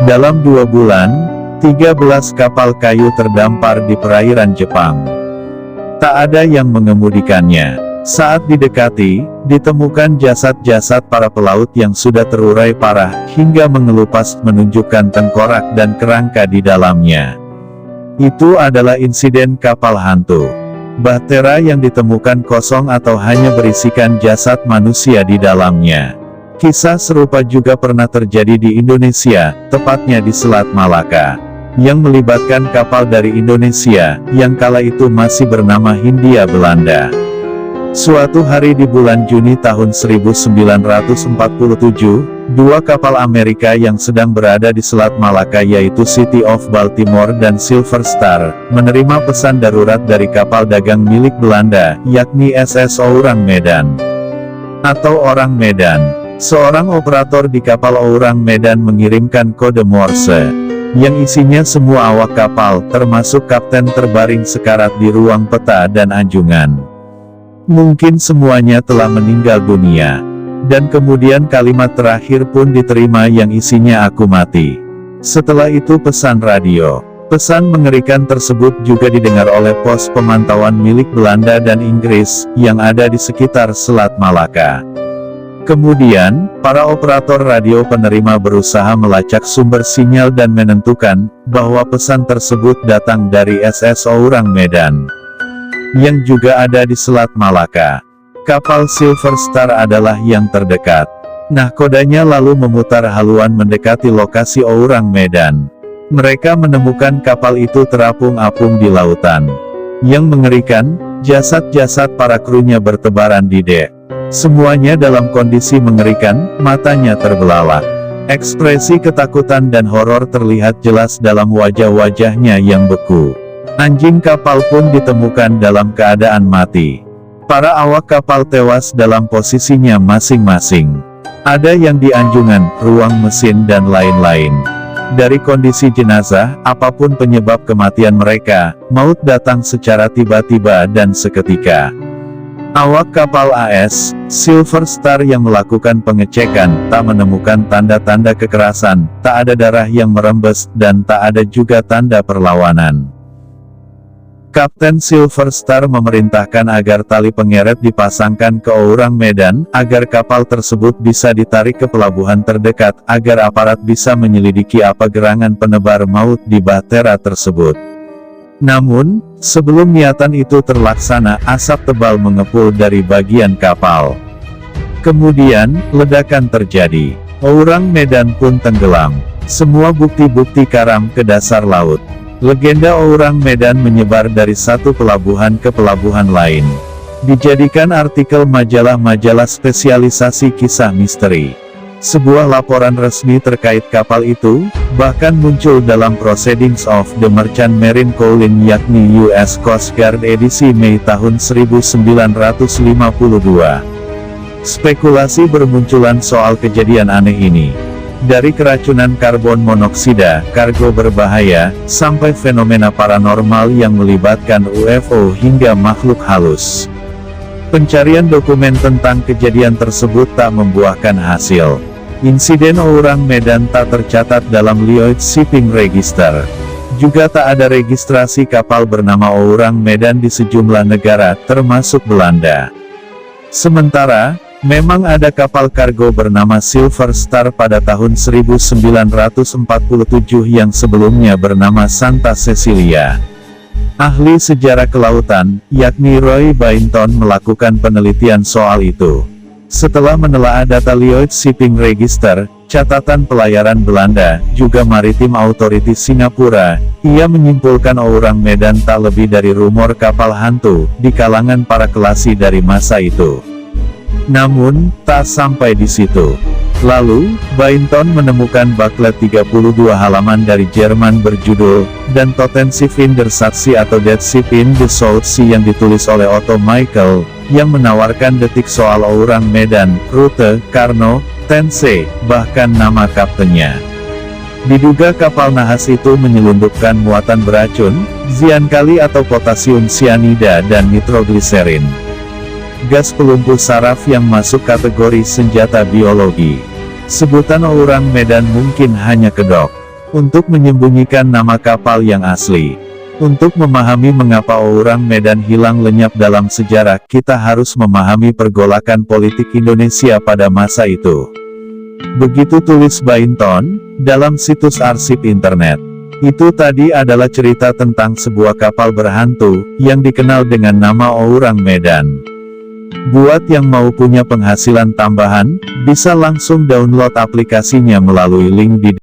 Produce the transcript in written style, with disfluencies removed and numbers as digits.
Dalam 2 bulan, 13 kapal kayu terdampar di perairan Jepang. Tak ada yang mengemudikannya. Saat didekati, ditemukan jasad-jasad para pelaut yang sudah terurai parah, hingga mengelupas menunjukkan tengkorak dan kerangka di dalamnya. Itu adalah insiden kapal hantu. Bahtera yang ditemukan kosong atau hanya berisikan jasad manusia di dalamnya. Kisah serupa juga pernah terjadi di Indonesia, tepatnya di Selat Malaka, yang melibatkan kapal dari Indonesia, yang kala itu masih bernama Hindia Belanda. Suatu hari di bulan Juni tahun 1947, 2 kapal Amerika yang sedang berada di Selat Malaka yaitu City of Baltimore dan Silver Star, menerima pesan darurat dari kapal dagang milik Belanda, yakni SS Orang Medan. Atau Orang Medan. Seorang operator di kapal Orang Medan mengirimkan kode Morse, yang isinya semua awak kapal, termasuk kapten terbaring sekarat di ruang peta dan anjungan. Mungkin semuanya telah meninggal dunia. Dan kemudian kalimat terakhir pun diterima yang isinya "aku mati". Setelah itu pesan radio. Pesan mengerikan tersebut juga didengar oleh pos pemantauan milik Belanda dan Inggris, yang ada di sekitar Selat Malaka. Kemudian, para operator radio penerima berusaha melacak sumber sinyal dan menentukan, bahwa pesan tersebut datang dari SS Orang Medan, yang juga ada di Selat Malaka. Kapal Silver Star adalah yang terdekat. Nahkodanya lalu memutar haluan mendekati lokasi Orang Medan. Mereka menemukan kapal itu terapung-apung di lautan. Yang mengerikan, jasad-jasad para krunya bertebaran di dek. Semuanya dalam kondisi mengerikan, matanya terbelalak. Ekspresi ketakutan dan horor terlihat jelas dalam wajah-wajahnya yang beku. Anjing kapal pun ditemukan dalam keadaan mati. Para awak kapal tewas dalam posisinya masing-masing. Ada yang di anjungan, ruang mesin dan lain-lain. Dari kondisi jenazah, apapun penyebab kematian mereka, maut datang secara tiba-tiba dan seketika. Awak kapal AS Silver Star yang melakukan pengecekan, tak menemukan tanda-tanda kekerasan, tak ada darah yang merembes, dan tak ada juga tanda perlawanan. Kapten Silver Star memerintahkan agar tali pengeret dipasangkan ke Orang Medan, agar kapal tersebut bisa ditarik ke pelabuhan terdekat, agar aparat bisa menyelidiki apa gerangan penebar maut di bahtera tersebut. Namun, sebelum niatan itu terlaksana, asap tebal mengepul dari bagian kapal. Kemudian, ledakan terjadi. Orang Medan pun tenggelam. Semua bukti-bukti karam ke dasar laut. Legenda Orang Medan menyebar dari satu pelabuhan ke pelabuhan lain. Dijadikan artikel majalah-majalah spesialisasi kisah misteri. Sebuah laporan resmi terkait kapal itu, bahkan muncul dalam Proceedings of the Merchant Marine Colin yakni US Coast Guard edisi Mei tahun 1952. Spekulasi bermunculan soal kejadian aneh ini. Dari keracunan karbon monoksida, kargo berbahaya, sampai fenomena paranormal yang melibatkan UFO hingga makhluk halus. Pencarian dokumen tentang kejadian tersebut tak membuahkan hasil. Insiden Orang Medan tak tercatat dalam Lloyd's Shipping Register. Juga tak ada registrasi kapal bernama Orang Medan di sejumlah negara, termasuk Belanda. Sementara, memang ada kapal kargo bernama Silver Star pada tahun 1947 yang sebelumnya bernama Santa Cecilia. Ahli sejarah kelautan, yakni Roy Bainton melakukan penelitian soal itu. Setelah menelaah data Lloyd's Shipping Register, catatan pelayaran Belanda, juga Maritime Authority Singapura, ia menyimpulkan Orang Medan tak lebih dari rumor kapal hantu, di kalangan para kelasi dari masa itu. Namun, tak sampai di situ. Lalu, Bainton menemukan booklet 32 halaman dari Jerman berjudul, Dan Totenship in der Satsee atau Dead Ship in the South Sea yang ditulis oleh Otto Michael, yang menawarkan detik soal Orang Medan, rute, Karno, Tense, bahkan nama kaptennya. Diduga kapal nahas itu menyelundupkan muatan beracun, ziankali atau potasium sianida dan nitrogliserin. Gas pelumpuh saraf yang masuk kategori senjata biologi. Sebutan Orang Medan mungkin hanya kedok. untuk menyembunyikan nama kapal yang asli. Untuk memahami mengapa orang Medan hilang lenyap dalam sejarah, kita harus memahami pergolakan politik Indonesia pada masa itu. Begitu tulis Bainton, dalam situs arsip internet. Itu tadi adalah cerita tentang sebuah kapal berhantu, yang dikenal dengan nama Orang Medan. Buat yang mau punya penghasilan tambahan, bisa langsung download aplikasinya melalui link di